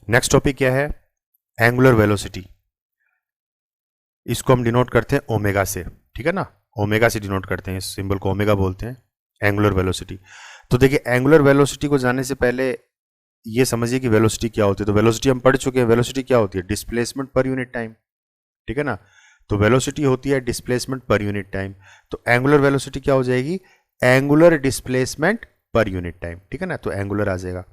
Next topic क्या है? Angular velocity. इसको हम डिनोट करते हैं ओमेगा से, ठीक है ना, ओमेगा से डिनोट करते हैं, इस सिंबल को ओमेगा बोलते हैं, एंगुलर वेलोसिटी। तो देखिए एंगुलर वेलोसिटी को जानने से पहले ये समझिए कि वेलोसिटी क्या होती है। तो वेलोसिटी हम पढ़ चुके हैं, वेलोसिटी क्या होती है? डिस्प्लेसमेंट पर यूनिट टाइम, ठीक है ना। तो वेलोसिटी होती है डिस्प्लेसमेंट पर यूनिट टाइम। तो एंगुलर वेलोसिटी क्या हो जाएगी? Angular displacement per unit time, ठीक है ना। तो एंगुलर आ जाएगा,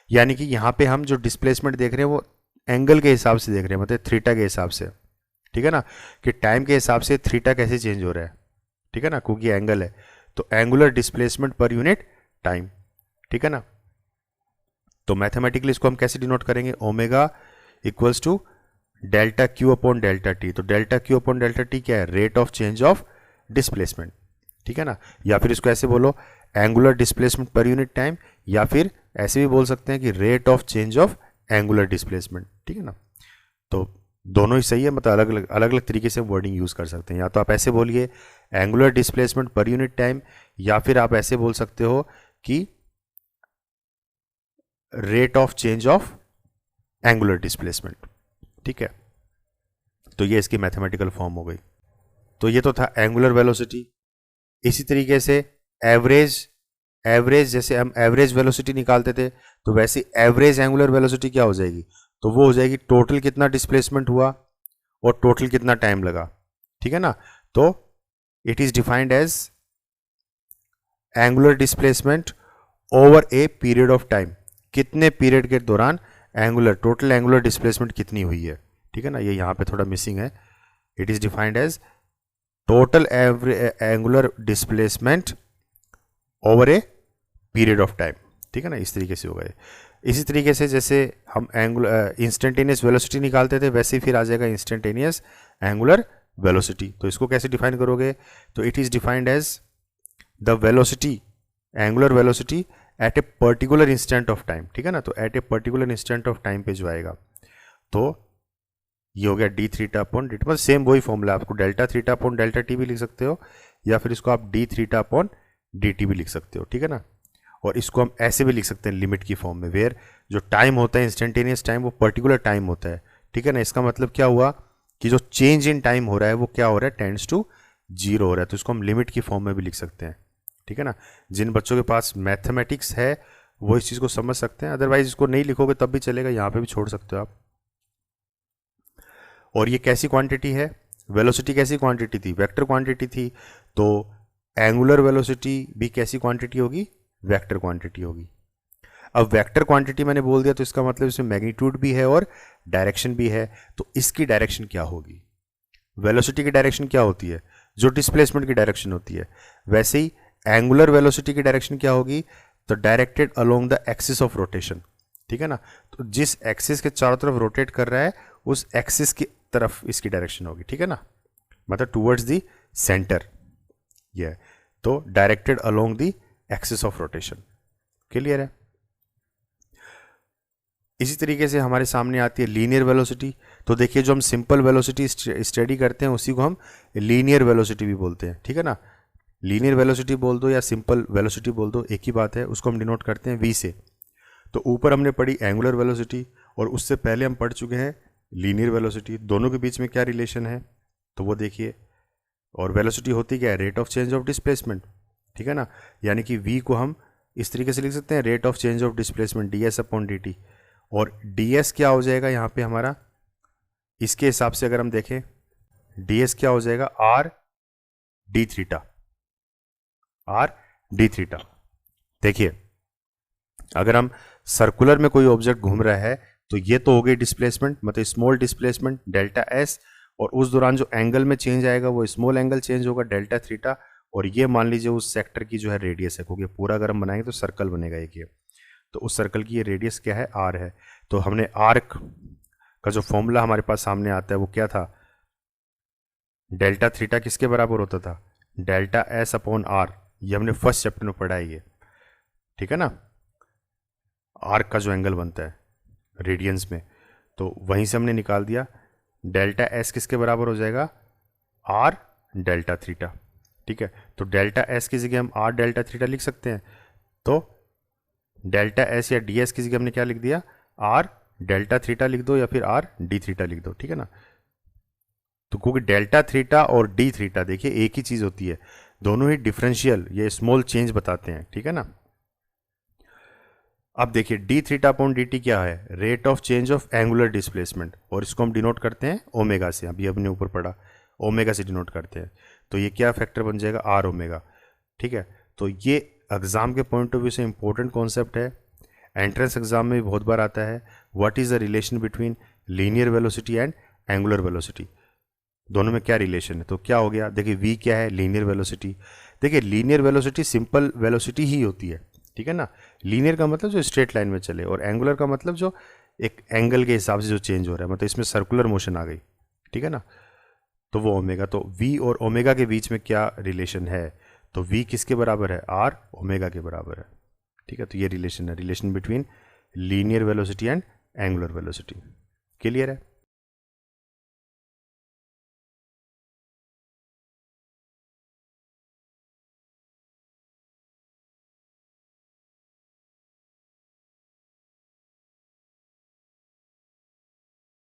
यानी कि यहां पे हम जो डिस्प्लेसमेंट देख रहे हैं वो एंगल के हिसाब से देख रहे हैं, मतलब थीटा के हिसाब से, ठीक है ना, कि टाइम के हिसाब से थीटा कैसे चेंज हो रहा है, ठीक है ना, क्योंकि एंगल है। तो angular displacement per unit time, ठीक है ना। तो मैथमेटिकली इसको हम कैसे डिनोट करेंगे? Omega equals to delta Q upon delta T. तो delta Q upon delta T क्या है? Rate of change of displacement, ठीक है ना। या फिर इसको ऐसे बोलो, angular displacement per unit time, या फिर ऐसे भी बोल सकते हैं कि rate of change of angular displacement, ठीक है ना। तो दोनों ही सही है, मतलब अलग अलग तरीके से वर्डिंग यूज कर सकते हैं। या तो आप ऐसे बोलिए angular displacement per unit time, या फिर आप ऐसे बोल सकते हो कि rate of change of angular displacement, ठीक है। तो ये इसकी मैथमेटिकल फॉर्म हो गई। तो ये तो था एंगुलर वेलोसिटी। इसी तरीके से एवरेज एवरेज जैसे हम एवरेज वेलोसिटी निकालते थे, तो वैसे एवरेज एंगुलर वेलोसिटी क्या हो जाएगी? तो वो हो जाएगी टोटल कितना डिस्प्लेसमेंट हुआ और टोटल कितना टाइम लगा, ठीक है ना। तो it is defined as angular displacement over a period of time. कितने पीरियड के दौरान टोटल एंगुलर डिस्प्लेसमेंट कितनी हुई है, ठीक है ना। ये यहां पे थोड़ा मिसिंग है। It is defined as total angular displacement over a period of time, ठीक है ना। इस तरीके से होगा ये। इसी तरीके से जैसे हम एंगुलर इंस्टेंटेनियस वेलोसिटी निकालते थे, वैसे फिर आ जाएगा इंस्टेंटेनियस एंगुलर वेलोसिटी। तो इसको कैसे डिफाइन करोगे? तो it is defined as the velocity, angular velocity at a particular instant of time, ठीक है ना। तो at a particular instant of time पे जो आएगा, तो ये हो गया D theta upon D T. मतलब सेम वही फॉर्मूला, आपको delta theta upon delta T भी लिख सकते हो, या फिर इसको आप D theta upon D T भी लिख सकते हो, ठीक है ना। और इसको हम ऐसे भी लिख सकते हैं लिमिट की फॉर्म में, वेयर जो टाइम होता है इंस्टेंटेनियस टाइम वो पर्टिकुलर टाइम होता है, ठीक है ना। इसका मतलब क्या हुआ कि जो चेंज इन टाइम हो रहा है वो क्या हो रहा है? टेंड्स टू जीरो हो रहा है। तो इसको हम लिमिट की फॉर्म में भी लिख सकते हैं, ठीक है ना। जिन बच्चों के पास मैथमेटिक्स है वो इस चीज़ को समझ सकते हैं, अदरवाइज इसको नहीं लिखोगे तब भी चलेगा, यहाँ पे भी छोड़ सकते हो आप। और ये कैसी क्वांटिटी है? वेलोसिटी कैसी क्वांटिटी थी? वेक्टर क्वांटिटी थी। तो एंगुलर वेलोसिटी भी कैसी क्वांटिटी होगी? वेक्टर क्वांटिटी होगी। अब वेक्टर क्वांटिटी मैंने बोल दिया तो इसका मतलब इसमें मैग्नीट्यूड भी है और डायरेक्शन भी है। तो इसकी डायरेक्शन क्या होगी? वेलोसिटी की डायरेक्शन क्या होती है? जो डिस्प्लेसमेंट की डायरेक्शन होती है। वैसे ही एंगुलर वेलोसिटी की डायरेक्शन क्या होगी? तो directed along the axis of rotation, ठीक है ना। तो जिस एक्सिस के चारों तरफ रोटेट कर रहा है उस एक्सिस की तरफ इसकी डायरेक्शन होगी, ठीक है ना, मतलब टुवर्ड्स द सेंटर। ये तो directed along the axis of rotation. Clear है? इसी तरीके से हमारे सामने आती है लीनियर वेलोसिटी। तो देखिए जो हम सिंपल वेलोसिटी स्टडी करते हैं उसी को हम लीनियर वेलोसिटी भी बोलते हैं, ठीक है ना। लीनियर वेलोसिटी बोल दो या सिंपल वेलोसिटी बोल दो, एक ही बात है। उसको हम डिनोट करते हैं वी से। तो ऊपर हमने पढ़ी एंगुलर वेलोसिटी और उससे पहले हम पढ़ चुके हैं लीनियर वेलोसिटी। दोनों के बीच में क्या रिलेशन है तो वो देखिए। और वेलोसिटी होती क्या है? Rate of change of displacement, ठीक है ना। यानी कि वी को हम इस तरीके से लिख सकते हैं, rate of change of displacement D S upon D T. और डी एस क्या हो जाएगा यहाँ पे हमारा? इसके हिसाब से अगर हम देखें डी एस क्या हो जाएगा? R D theta, R D theta. देखिए अगर हम सर्कुलर में कोई ऑब्जेक्ट घूम रहा है तो ये तो हो गई डिस्प्लेसमेंट, मतलब स्मॉल डिस्प्लेसमेंट डेल्टा एस, और उस दौरान जो एंगल में चेंज आएगा वो स्मॉल एंगल चेंज होगा डेल्टा थीटा। और ये मान लीजिए उस सेक्टर की जो है रेडियस है, क्योंकि पूरा अगर हम बनाएंगे तो सर्कल बनेगा एक ये, तो उस सर्कल की ये रेडियस क्या है? आर है। तो हमने आर्क का जो फॉर्मूला हमारे पास सामने आता है वो क्या था? डेल्टा थीटा किसके बराबर होता था? Delta S upon R. ये हमने फर्स्ट चैप्टर में पढ़ा है ये, ठीक है ना। आर्क का जो एंगल बनता है रेडियंस में, तो वहीं से हमने निकाल दिया डेल्टा एस किसके बराबर हो जाएगा? आर डेल्टा थीटा, ठीक है। तो डेल्टा एस की जगह हम आर डेल्टा थीटा लिख सकते हैं। तो डेल्टा एस या डी एस की जगह हमने क्या लिख दिया? आर डेल्टा थीटा लिख दो या फिर आर डी थीटा लिख दो, ठीक है ना। तो क्योंकि डेल्टा थीटा और डी थीटा देखिए एक ही चीज़ होती है, दोनों ही डिफरेंशियल ये स्मॉल चेंज बताते हैं, ठीक है ना। अब देखिए D theta upon D T क्या है, rate of change of angular displacement, और इसको हम डिनोट करते हैं ओमेगा से, अभी हमने ऊपर पढ़ा ओमेगा से डिनोट करते हैं, तो ये क्या फैक्टर बन जाएगा, आर ओमेगा, ठीक है। तो ये एग्जाम के पॉइंट ऑफ व्यू से इंपॉर्टेंट कॉन्सेप्ट है, एंट्रेंस एग्जाम में भी बहुत बार आता है। What is the relation between linear velocity and angular velocity, दोनों में क्या रिलेशन है। तो क्या हो गया, देखिए v क्या है, लीनियर वेलोसिटी। देखिए लीनियर वेलोसिटी सिंपल वेलोसिटी ही होती है, ठीक है ना। लीनियर का मतलब जो स्ट्रेट लाइन में चले, और एंगुलर का मतलब जो एक एंगल के हिसाब से जो चेंज हो रहा है, मतलब इसमें सर्कुलर मोशन आ गई, ठीक है ना। तो वो ओमेगा, तो v और ओमेगा के बीच में क्या रिलेशन है, तो v किसके बराबर है, r ओमेगा के बराबर है, ठीक है। तो ये रिलेशन है, relation between linear velocity and angular velocity. Clear है।